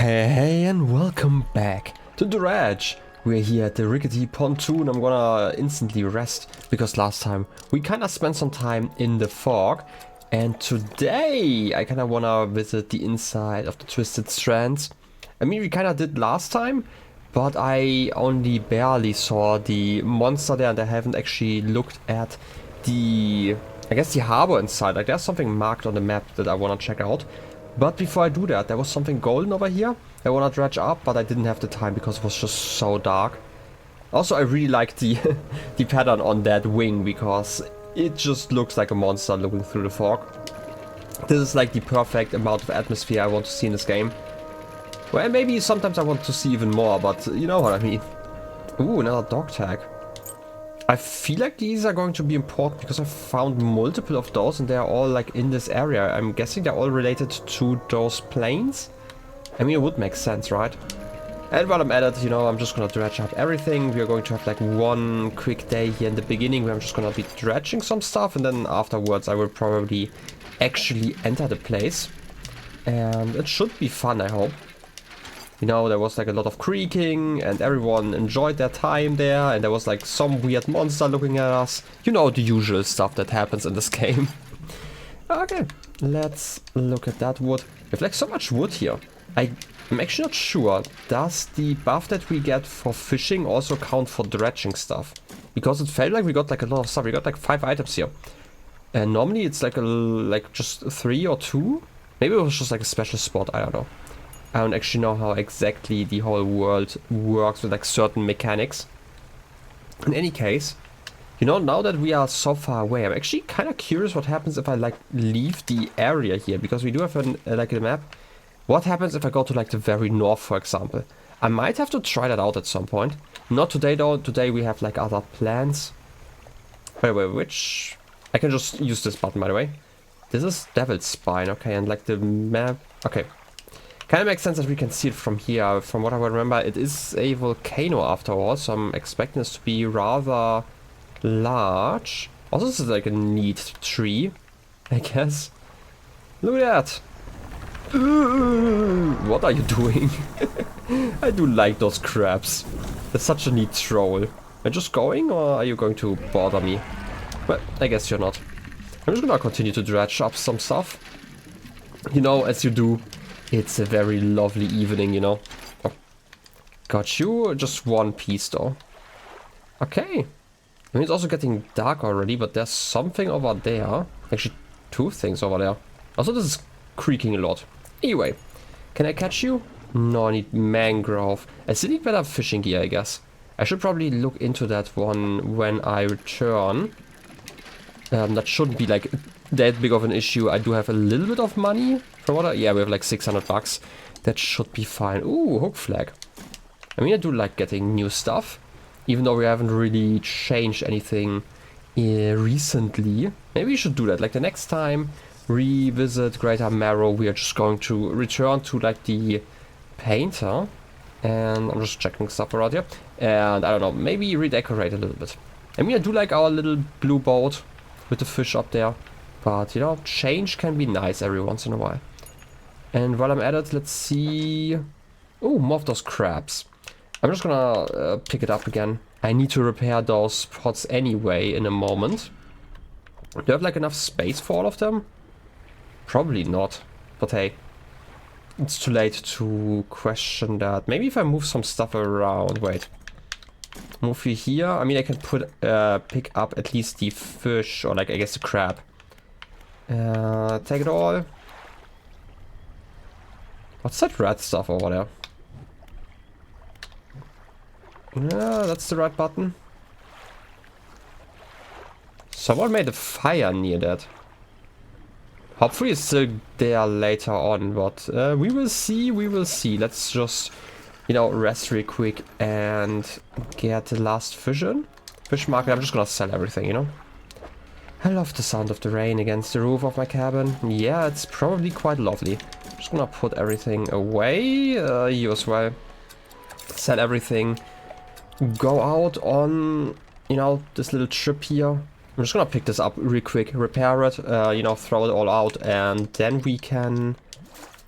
Hey, and welcome back to Dredge. We're here at the rickety pontoon. I'm gonna instantly rest because last time we kinda spent some time in the fog, and today I kinda wanna visit the inside of the Twisted Strands. I mean, we kinda did last time, but I only barely saw the monster there and I haven't actually looked at the, I guess, the harbor inside. Like, there's something marked on the map that I wanna check out. But before I do that, there was something golden over here I want to dredge up, but I didn't have the time because it was just so dark. Also, I really like the the pattern on that wing because it just looks like a monster looking through the fog. This is like the perfect amount of atmosphere I want to see in this game. Well, maybe sometimes I want to see even more, but you know what I mean. Ooh, another dog tag. I feel like these are going to be important because I found multiple of those and they're all like in this area. I'm guessing they're all related to those planes. I mean, it would make sense, right? And while I'm at it, you know, I'm just gonna dredge up everything. We are going to have like one quick day here in the beginning where I'm just gonna be dredging some stuff, and then afterwards I will probably actually enter the place. And it should be fun, I hope. You know, there was like a lot of creaking and everyone enjoyed their time there, and there was like some weird monster looking at us. You know, the usual stuff that happens in this game. Okay, let's look at that wood. We have like so much wood here. I'm actually not sure. Does the buff that we get for fishing also count for dredging stuff? Because it felt like we got like a lot of stuff. We got like 5 items here. And normally it's like just 3 or 2. Maybe it was just like a special spot, I don't know. I don't actually know how exactly the whole world works with like certain mechanics. In any case, you know, now that we are so far away, I'm actually kind of curious what happens if I like leave the area here, because we do have like a map. What happens if I go to like the very north, for example? I might have to try that out at some point. Not today though. Today we have like other plans. Wait, which? I can just use this button, by the way. This is Devil's Spine, okay, and like the map. Okay. Kind of makes sense that we can see it from here. From what I remember, it is a volcano after all, so I'm expecting this to be rather large. Also, this is like a neat tree, I guess. Look at that. What are you doing? I do like those crabs. That's such a neat troll. Are you just going, or are you going to bother me? Well, I guess you're not. I'm just gonna continue to dredge up some stuff. You know, as you do. It's a very lovely evening, you know. Oh. Got you. Just one piece, though. Okay. I mean, it's also getting dark already, but there's something over there. Actually, 2 things over there. Also, this is creaking a lot. Anyway, can I catch you? No, I need mangrove. I still need better fishing gear, I guess. I should probably look into that one when I return. That shouldn't be like that big of an issue. I do have a little bit of money from what yeah, we have like 600 bucks. That should be fine. Ooh, hook flag. I mean, I do like getting new stuff, even though we haven't really changed anything recently. Maybe we should do that. Like the next time revisit Greater Marrow, we are just going to return to like the painter, and I'm just checking stuff around here, and I don't know, maybe redecorate a little bit. I mean, I do like our little blue boat with the fish up there, but you know, change can be nice every once in a while. And while I'm at it, let's see. Oh, more of those crabs. I'm just gonna pick it up again. I need to repair those pots anyway in a moment. Do you have like enough space for all of them? Probably not, but hey, it's too late to question that. Maybe if I move some stuff around. Wait, move you here. I mean, I can put pick up at least the fish, or like I guess the crab. Take it all. What's that red stuff over there? Yeah, that's the red button. Someone made a fire near that. Hopefully it's still there later on, but we will see, we will see. Let's just, you know, rest real quick and get the last fish in. Fish market, I'm just gonna sell everything, you know. I love the sound of the rain against the roof of my cabin. Yeah, it's probably quite lovely. I'm just gonna put everything away. You as well. Sell everything. Go out on, you know, this little trip here. I'm just gonna pick this up real quick, repair it, you know, throw it all out, and then we can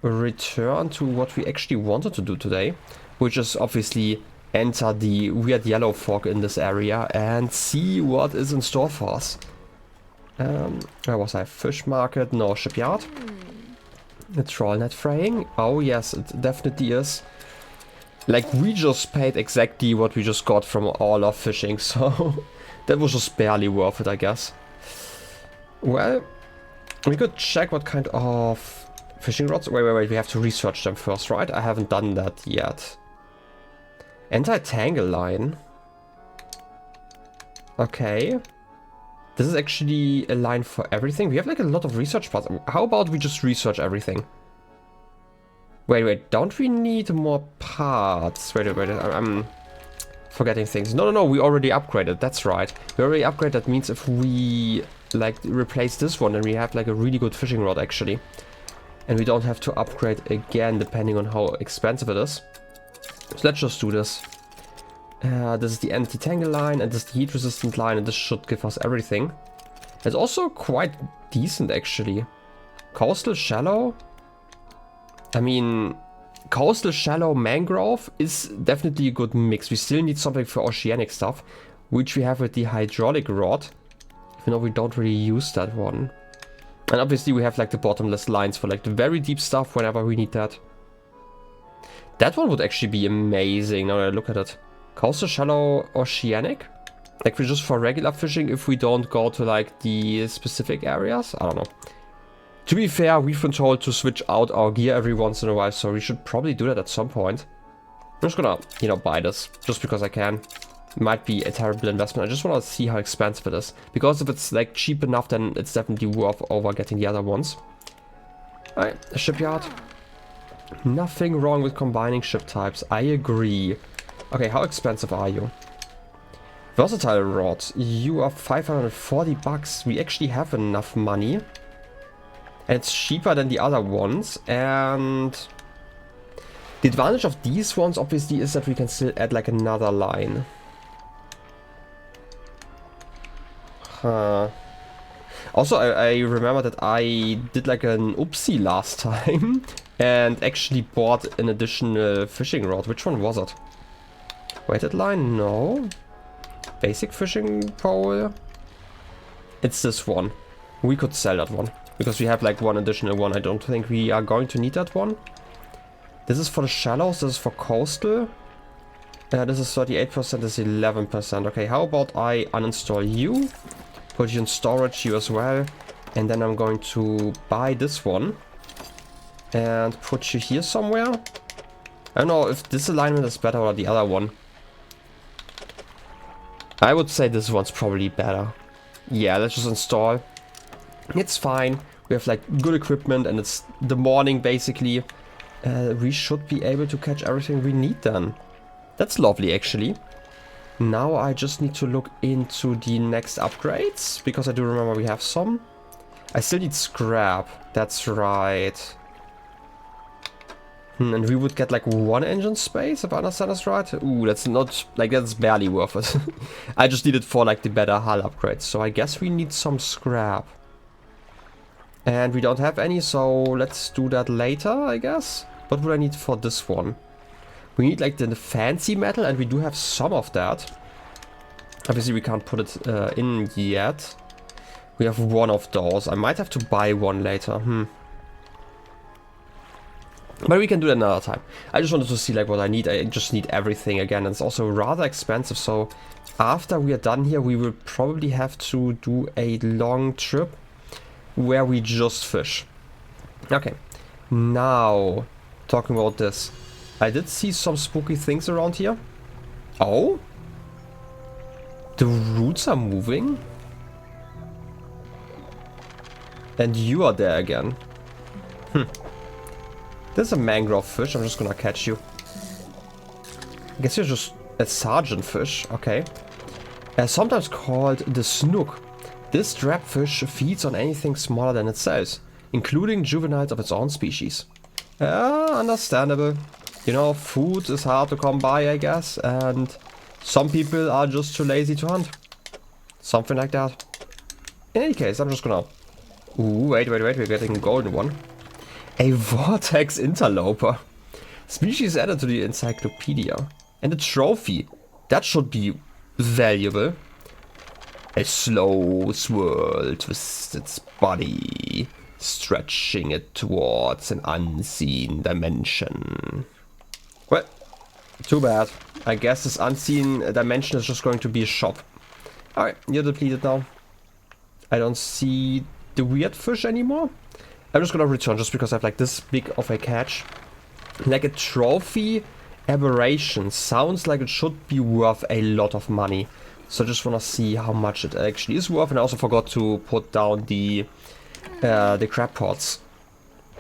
return to what we actually wanted to do today, which is obviously enter the weird yellow fog in this area and see what is in store for us. Where was I? Fish market? No, shipyard. The troll net fraying. Oh yes, it definitely is. Like, we just paid exactly what we just got from all our fishing, so that was just barely worth it, I guess. Well, we could check what kind of fishing rods. Wait, we have to research them first, right? I haven't done that yet. Anti-tangle line. Okay. This is actually a line for everything. We have like a lot of research parts. How about we just research everything? Wait, don't we need more parts? Wait, I'm forgetting things. No, we already upgraded, that's right. We already upgraded, that means if we like replace this one, then we have like a really good fishing rod actually. And we don't have to upgrade again depending on how expensive it is. So let's just do this. This is the anti-tangle line and this is the heat resistant line, and this should give us everything. It's also quite decent actually. Coastal shallow. I mean, coastal shallow mangrove is definitely a good mix. We still need something for oceanic stuff, which we have with the hydraulic rod, even though we don't really use that one. And obviously we have like the bottomless lines for like the very deep stuff whenever we need that. That one would actually be amazing now that I look at it. Coastal shallow oceanic? Like for just for regular fishing if we don't go to like the specific areas? I don't know. To be fair, we've been told to switch out our gear every once in a while, so we should probably do that at some point. I'm just gonna, you know, buy this just because I can. Might be a terrible investment. I just want to see how expensive it is. Because if it's like cheap enough, then it's definitely worth over getting the other ones. Alright, a shipyard. Nothing wrong with combining ship types. I agree. Okay, how expensive are you? Versatile rod. You are 540 bucks. We actually have enough money. And it's cheaper than the other ones. And the advantage of these ones obviously is that we can still add like another line. Also, I remember that I did like an oopsie last time and actually bought an additional fishing rod. Which one was it? Weighted line? No. Basic fishing pole? It's this one. We could sell that one because we have like one additional one. I don't think we are going to need that one. This is for the shallows. This is for coastal. This is 38%. This is 11%. Okay, how about I uninstall you? Put you in storage, you as well. And then I'm going to buy this one. And put you here somewhere. I don't know if this alignment is better or the other one. I would say this one's probably better. Yeah, let's just install. It's fine. We have like good equipment and it's the morning basically. We should be able to catch everything we need then. That's lovely actually. Now I just need to look into the next upgrades, because I do remember we have some. I still need scrap, that's right. And we would get like one engine space, if I understand this right. Ooh, that's not, like that's barely worth it. I just need it for like the better hull upgrades, so I guess we need some scrap. And we don't have any, so let's do that later, I guess. What would I need for this one? We need like the fancy metal, and we do have some of that. Obviously we can't put it in yet. We have one of those. I might have to buy one later. But we can do that another time. I just wanted to see like what I need. I just need everything again. It's also rather expensive, so after we are done here, we will probably have to do a long trip where we just fish. Okay, now talking about this. I did see some spooky things around here. Oh? The roots are moving? And you are there again. There's a mangrove fish. I'm just gonna catch you. I guess you're just a sergeant fish. Okay. Sometimes called the snook. This drabfish feeds on anything smaller than itself, including juveniles of its own species. Understandable. You know, food is hard to come by, I guess, and some people are just too lazy to hunt. Something like that. In any case, I'm just gonna... Ooh, wait, we're getting a golden one. A vortex interloper. Species added to the encyclopedia. And a trophy. That should be valuable. A slow swirl twists its body, stretching it towards an unseen dimension. Well, too bad. I guess this unseen dimension is just going to be a shop. Alright, you're depleted now. I don't see the weird fish anymore. I'm just gonna return just because I have like this big of a catch. Like a trophy aberration sounds like it should be worth a lot of money. So I just wanna see how much it actually is worth. And I also forgot to put down the crab pots.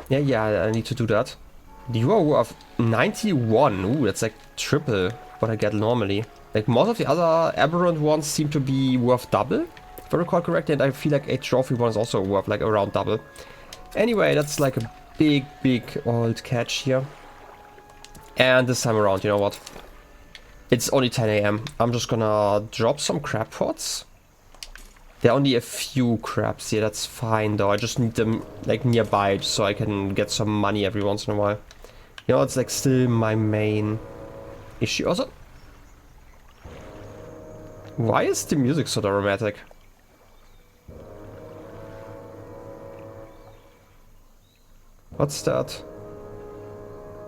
Yeah, I need to do that. You are worth 91. Ooh, that's like triple what I get normally. Like most of the other aberrant ones seem to be worth double, if I recall correctly, and I feel like a trophy one is also worth like around double. Anyway, that's like a big old catch here. And this time around, you know what? It's only 10 AM. I'm just gonna drop some crab pots. There are only a few crabs here, that's fine though. I just need them like nearby so I can get some money every once in a while. You know, it's like still my main issue. Also, why is the music so dramatic? What's that?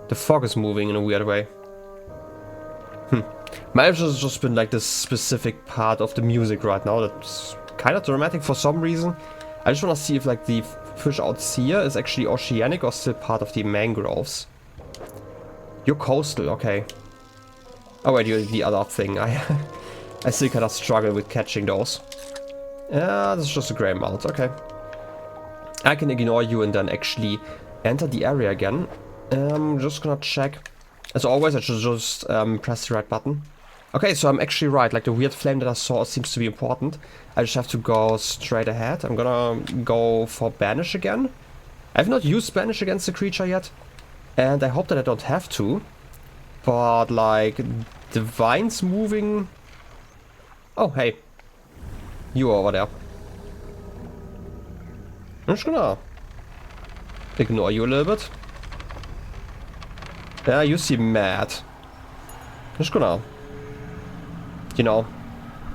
The fog is moving in a weird way. Might have just been like this specific part of the music right now that's kind of dramatic for some reason. I just want to see if like the fish out here is actually oceanic or still part of the mangroves. You're coastal, okay. Oh wait, you're the other thing. I still kind of struggle with catching those. Yeah, this is just a grey mount, okay. I can ignore you and then actually enter the area again. Just gonna check. As always, I should just press the right button. Okay, so I'm actually right. Like the weird flame that I saw seems to be important. I just have to go straight ahead. I'm gonna go for banish again. I've not used banish against the creature yet. And I hope that I don't have to. But like the vines moving. Oh, hey. You are over there. I'm just gonna ignore you a little bit. Yeah, you seem mad. I'm just gonna, you know.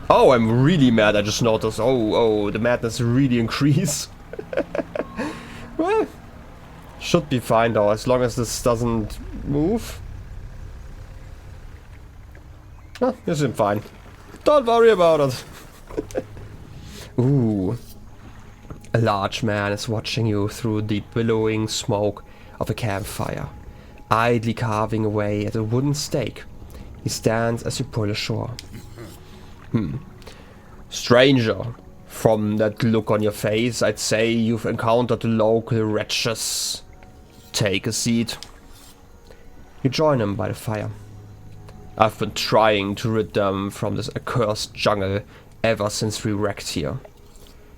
Oh, I'm really mad. I just noticed. Oh, the madness really increased. Well, should be fine though, as long as this doesn't move. Oh, you seem fine. Don't worry about it. Ooh. A large man is watching you through the billowing smoke of a campfire, idly carving away at a wooden stake. He stands as you pull ashore. Stranger, from that look on your face, I'd say you've encountered the local wretches. Take a seat. You join him by the fire. I've been trying to rid them from this accursed jungle ever since we wrecked here.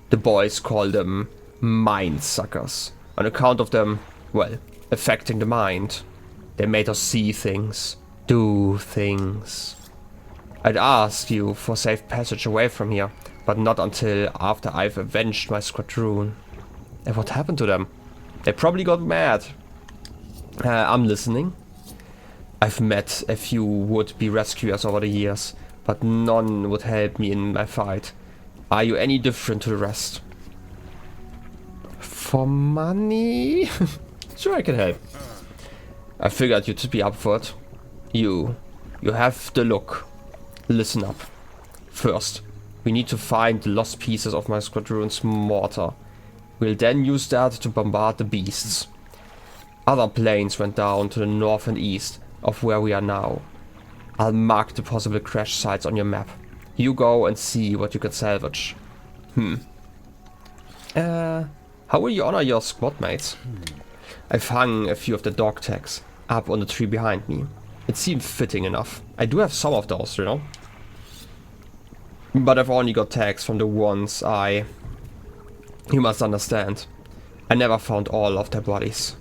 The boys call them mind suckers, on account of them, well, affecting the mind. They made us see things, do things. I'd ask you for safe passage away from here, but not until after I've avenged my squadron. And what happened to them? They probably got mad. I'm listening. I've met a few would-be rescuers over the years, but none would help me in my fight. Are you any different to the rest? For money? Sure, I can help. I figured you'd be up for it. You have the look. Listen up. First, we need to find the lost pieces of my squadron's mortar. We'll then use that to bombard the beasts. Other planes went down to the north and east of where we are now. I'll mark the possible crash sites on your map. You go and see what you can salvage. How will you honor your squad mates? I've hung a few of the dog tags up on the tree behind me. It seemed fitting enough. I do have some of those, you know. But I've only got tags from the ones You must understand. I never found all of their bodies.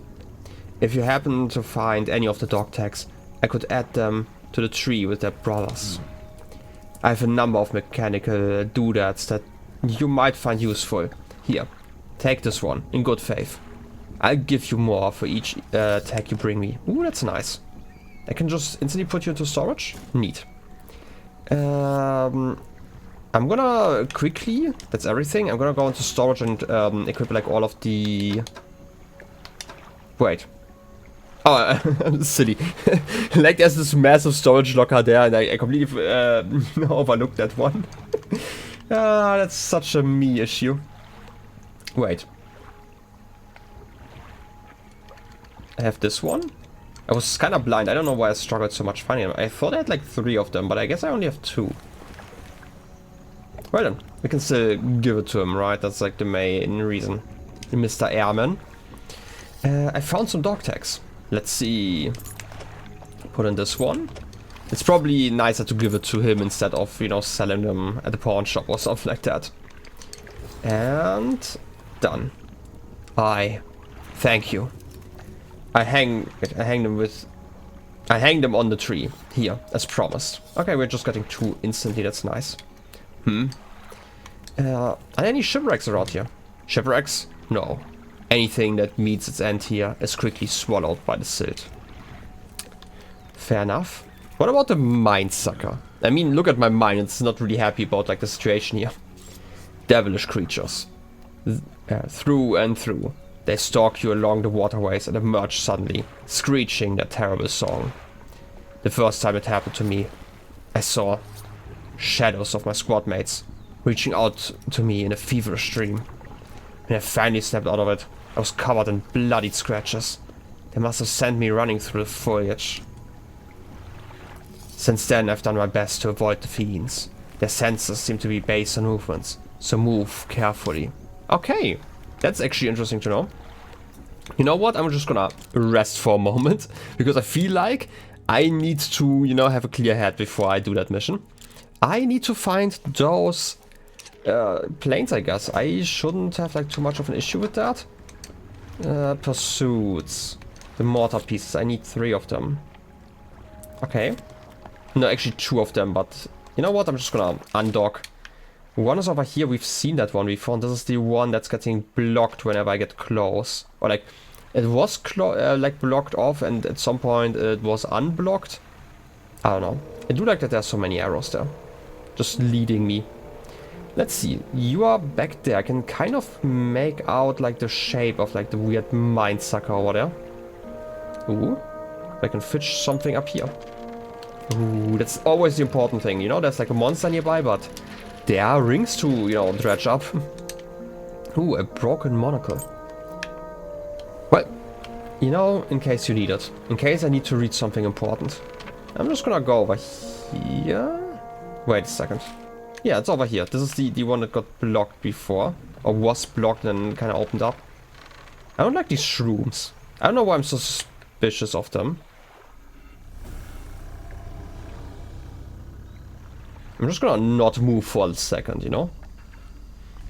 If you happen to find any of the dog tags, I could add them to the tree with their brothers. I have a number of mechanical doodads that you might find useful. Here, take this one, in good faith. I'll give you more for each tag you bring me. Ooh, that's nice. I can just instantly put you into storage. Neat. I'm gonna quickly, that's everything, I'm gonna go into storage and equip like all of the... Wait. Oh, I'm silly. Like there's this massive storage locker there and I completely overlooked that one. That's such a me issue. Wait. I have this one. I was kind of blind. I don't know why I struggled so much finding them. I thought I had like 3 of them, but I guess I only have 2. Well then, we can still give it to him, right? That's like the main reason. Mr. Airman. I found some dog tags. Let's see. Put in this one. It's probably nicer to give it to him instead of, you know, selling them at the pawn shop or something like that. And done. Thank you. I hang them on the tree here, as promised. Okay, we're just getting 2 instantly. That's nice. Are there any shipwrecks around here? Shipwrecks? No. Anything that meets its end here is quickly swallowed by the silt. Fair enough. What about the mind sucker? I mean, look at my mind. It's not really happy about like the situation here. Devilish creatures. Through and through. They stalk you along the waterways and emerge suddenly, screeching their terrible song. The first time it happened to me, I saw shadows of my squad mates reaching out to me in a feverish dream. When I finally snapped out of it, I was covered in bloody scratches. They must have sent me running through the foliage. Since then, I've done my best to avoid the fiends. Their senses seem to be based on movements, so move carefully. Okay, that's actually interesting to know. You know what? I'm just gonna rest for a moment, because I feel like I need to, you know, have a clear head before I do that mission. I need to find those planes, I guess. I shouldn't have like too much of an issue with that. Pursuits. The mortar pieces. I need 3 of them. Okay. No, actually 2 of them, but you know what? I'm just gonna undock. One is over here. We've seen that one before. And this is the one that's getting blocked whenever I get close. Or like, it was like blocked off and at some point it was unblocked. I don't know. I do like that there's so many arrows there. Just leading me. Let's see. You are back there. I can kind of make out like the shape of like the weird mind sucker over there. Ooh. I can fish something up here. Ooh, that's always the important thing. You know, there's like a monster nearby, but there are rings to, you know, dredge up. Ooh, a broken monocle. Well, you know, in case you need it. In case I need to read something important. I'm just gonna go over here. Wait a second. Yeah, it's over here. This is the one that got blocked before. Or was blocked and kind of opened up. I don't like these shrooms. I don't know why I'm so suspicious of them. I'm just gonna not move for a second, you know?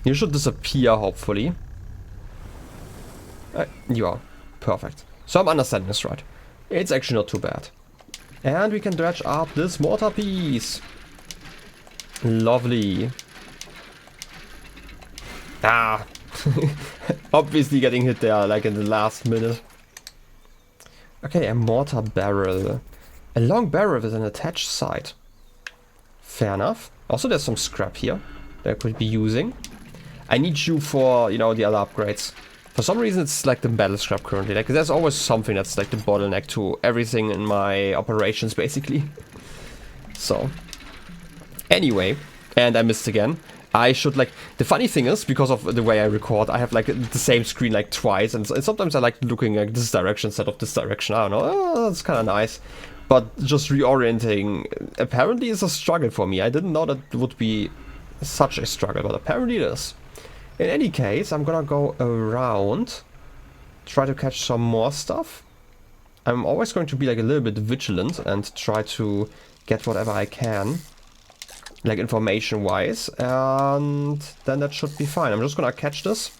You should disappear, hopefully. You are. Perfect. So I'm understanding this right. It's actually not too bad. And we can dredge up this mortar piece. Lovely. Ah. Obviously getting hit there, like in the last minute. Okay, a mortar barrel. A long barrel with an attached sight. Fair enough. Also, there's some scrap here that I could be using. I need you for, you know, the other upgrades. For some reason, it's like the battle scrap currently. Like, there's always something that's like the bottleneck to everything in my operations, basically. So, anyway, and I missed again. I should like, the funny thing is, because of the way I record, I have like the same screen like twice, and sometimes I like looking like this direction instead of this direction. I don't know, oh, that's kind of nice. But just reorienting apparently is a struggle for me. I didn't know that would be such a struggle, but apparently it is. In any case, I'm gonna go around, try to catch some more stuff. I'm always going to be like a little bit vigilant and try to get whatever I can, like information wise, and then that should be fine. I'm just gonna catch this,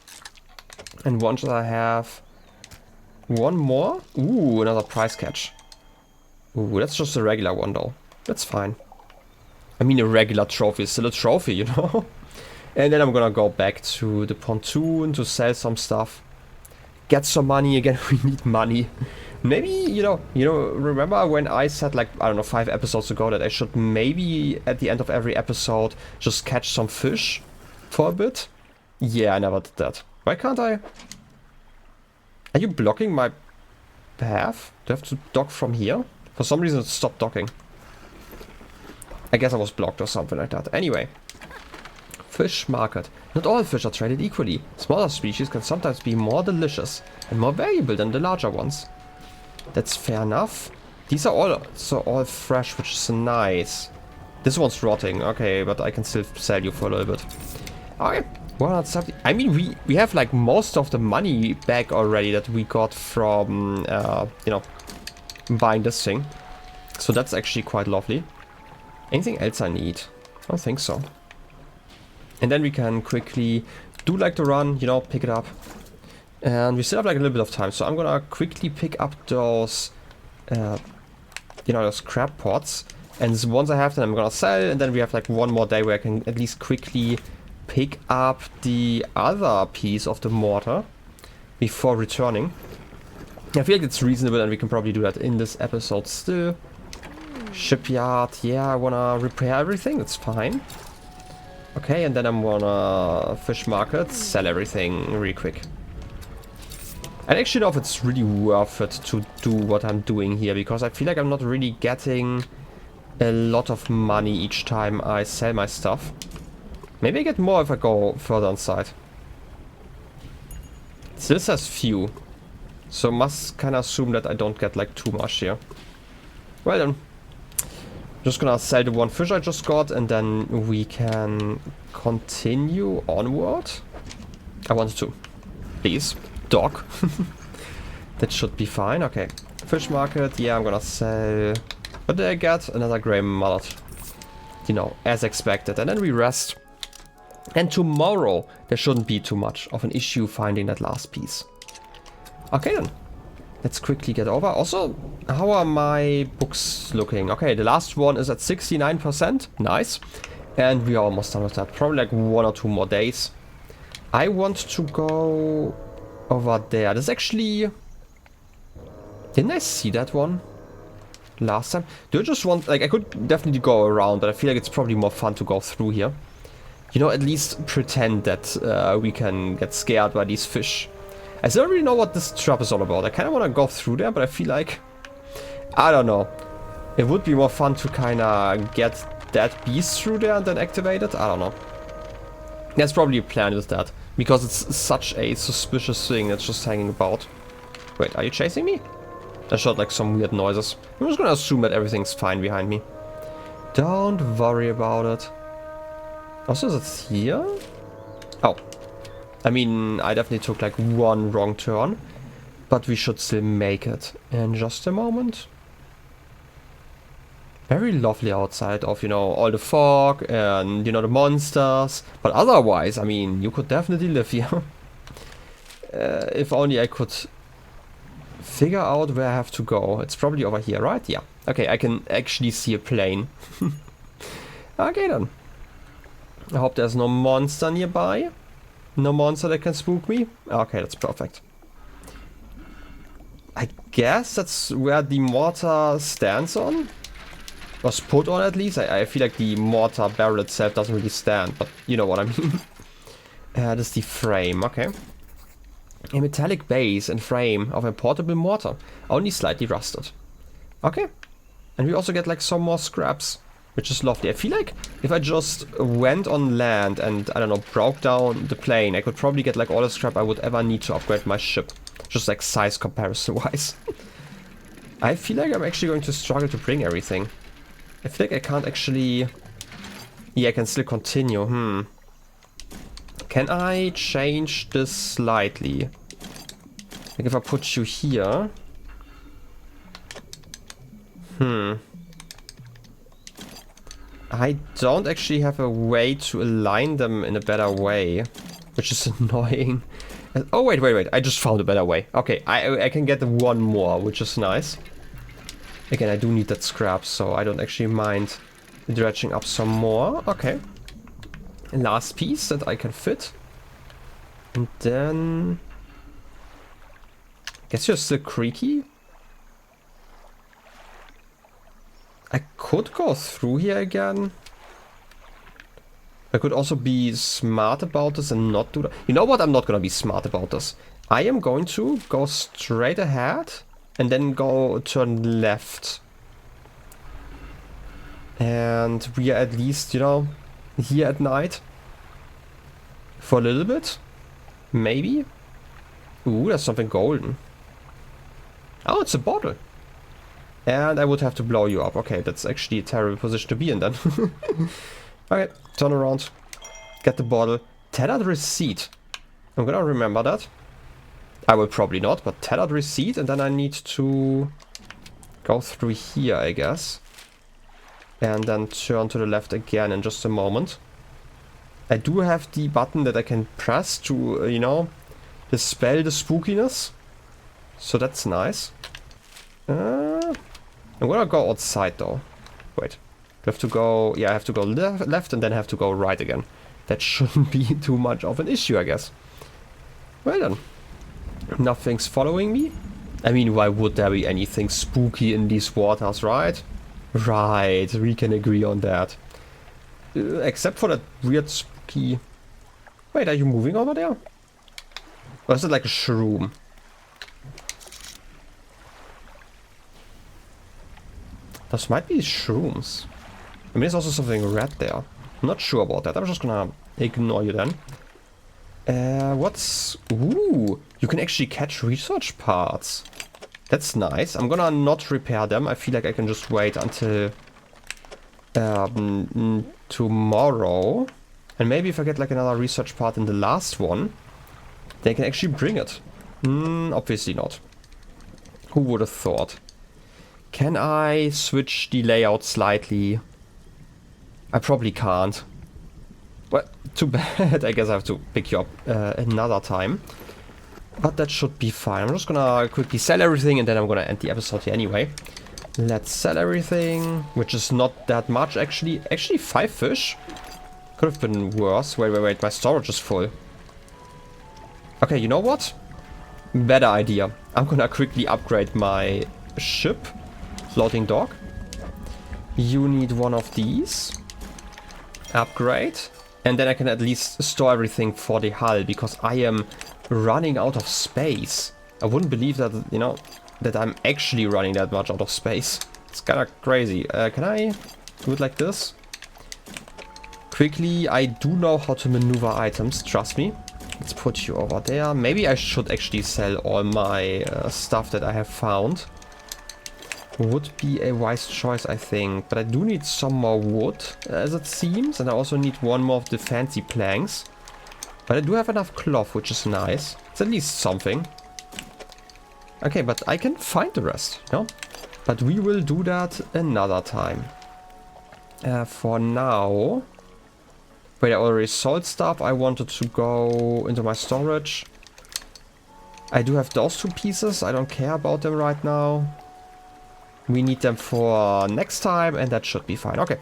and once I have one more, ooh, another prize catch. Ooh, that's just a regular one though. That's fine. I mean, a regular trophy is still a trophy, you know? And then I'm gonna go back to the pontoon to sell some stuff. get some money again. We need money. Maybe, remember when I said, like, I don't know, 5 episodes ago that I should maybe at the end of every episode just catch some fish for a bit? Yeah, I never did that. Why can't I? Are you blocking my path? Do I have to dock from here? For some reason it stopped docking. I guess I was blocked or something like that. Anyway. Fish market. Not all fish are traded equally. Smaller species can sometimes be more delicious and more valuable than the larger ones. That's fair enough. These are all fresh, which is nice. This one's rotting. Okay, but I can still sell you for a little bit. Okay. 170. I mean, we have like most of the money back already that we got from, buying this thing. So that's actually quite lovely. Anything else I need? I don't think so. And then we can quickly do like the run, pick it up. And we still have like a little bit of time. So I'm gonna quickly pick up those, those crab pots. And once I have them, I'm gonna sell. And then we have like one more day where I can at least quickly pick up the other piece of the mortar before returning. I feel like it's reasonable and we can probably do that in this episode still. Shipyard, yeah, I wanna repair everything, it's fine. Okay, and then I'm gonna fish market, sell everything really quick. I don't actually know if it's really worth it to do what I'm doing here, because I feel like I'm not really getting a lot of money each time I sell my stuff. Maybe I get more if I go further inside. It still says few, so must kind of assume that I don't get like too much here. Well then. Just gonna sell the one fish I just got and then we can continue onward. I wanted to. Please. Dock. That should be fine. Okay. Fish market. Yeah, I'm gonna sell... What did I get? Another grey mullet. As expected. And then we rest. And tomorrow there shouldn't be too much of an issue finding that last piece. Okay then. Let's quickly get over. Also, how are my books looking? Okay, the last one is at 69%. Nice. And we are almost done with that. Probably like 1 or 2 more days. I want to go over there. There's actually... Didn't I see that one last time? Do I just want... Like, I could definitely go around, but I feel like it's probably more fun to go through here. At least pretend that we can get scared by these fish. I still don't really know what this trap is all about. I kind of want to go through there, but I feel like... I don't know. It would be more fun to kind of get that beast through there and then activate it. I don't know. There's probably a plan with that. Because it's such a suspicious thing that's just hanging about. Wait, are you chasing me? I heard like some weird noises. I'm just gonna assume that everything's fine behind me. Don't worry about it. Also, is it here? Oh. I mean, I definitely took like one wrong turn, but we should still make it in just a moment. Very lovely outside of, all the fog and, the monsters. But otherwise, I mean, you could definitely live here. If only I could figure out where I have to go. It's probably over here, right? Yeah. Okay, I can actually see a plane. Okay then. I hope there's no monster nearby. No monster that can spook me? Okay, that's perfect. I guess that's where the mortar stands on? Was put on at least? I feel like the mortar barrel itself doesn't really stand, but you know what I mean. This is the frame, okay. A metallic base and frame of a portable mortar, only slightly rusted. Okay. And we also get like some more scraps, which is lovely. I feel like if I just went on land and, I don't know, broke down the plane, I could probably get like all the scrap I would ever need to upgrade my ship. Just like size comparison wise. I feel like I'm actually going to struggle to bring everything. I feel like I can't actually... Yeah, I can still continue. Can I change this slightly? Like if I put you here... I don't actually have a way to align them in a better way, which is annoying. Oh, wait. I just found a better way. Okay, I can get one more, which is nice. Again, I do need that scrap, so I don't actually mind dredging up some more. Okay. Last piece that I can fit. And then... Guess you're still creaky? I could go through here again. I could also be smart about this and not do that. You know what? I'm not gonna be smart about this. I am going to go straight ahead and then go turn left. And we are at least, you know, here at night. For a little bit. Maybe. Ooh, there's something golden. Oh, it's a bottle. And I would have to blow you up. Okay, that's actually a terrible position to be in then. Okay, turn around. Get the bottle. Tethered receipt. I'm gonna remember that. I will probably not, but tethered receipt. And then I need to go through here, I guess. And then turn to the left again in just a moment. I do have the button that I can press to, you know, dispel the spookiness. So that's nice. I'm gonna go outside though. Wait. I have to go... Yeah, I have to go left and then have to go right again. That shouldn't be too much of an issue, I guess. Well then. Nothing's following me. I mean, why would there be anything spooky in these waters, right? Right, we can agree on that. Except for that weird spooky... Wait, are you moving over there? Or is it like a shroom? Those might be shrooms. I mean, there's also something red there. I'm not sure about that. I'm just gonna ignore you then. What's... Ooh, you can actually catch research parts. That's nice. I'm gonna not repair them. I feel like I can just wait until tomorrow. And maybe if I get like another research part in the last one, they can actually bring it. Obviously not. Who would have thought? Can I switch the layout slightly? I probably can't. Well, too bad. I guess I have to pick you up another time. But that should be fine. I'm just gonna quickly sell everything and then I'm gonna end the episode here anyway. Let's sell everything, which is not that much actually. Actually, 5 fish. Could have been worse. Wait. My storage is full. Okay, you know what? Better idea. I'm gonna quickly upgrade my ship. Floating dock. You need one of these. Upgrade. And then I can at least store everything for the hull, because I am running out of space. I wouldn't believe that, you know, that I'm actually running that much out of space. It's kind of crazy. Can I do it like this? Quickly, I do know how to maneuver items, trust me. Let's put you over there. Maybe I should actually sell all my stuff that I have found. Would be a wise choice, I think. But I do need some more wood, as it seems. And I also need one more of the fancy planks. But I do have enough cloth, which is nice. It's at least something. Okay, but I can find the rest, you know? But we will do that another time. For now... Wait, I already sold stuff. I wanted to go into my storage. I do have those 2 pieces. I don't care about them right now. We need them for next time, and that should be fine. Okay,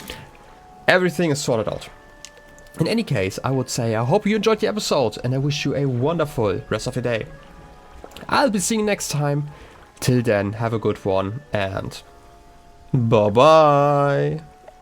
everything is sorted out. In any case, I would say I hope you enjoyed the episode, and I wish you a wonderful rest of your day. I'll be seeing you next time. Till then, have a good one, and bye-bye.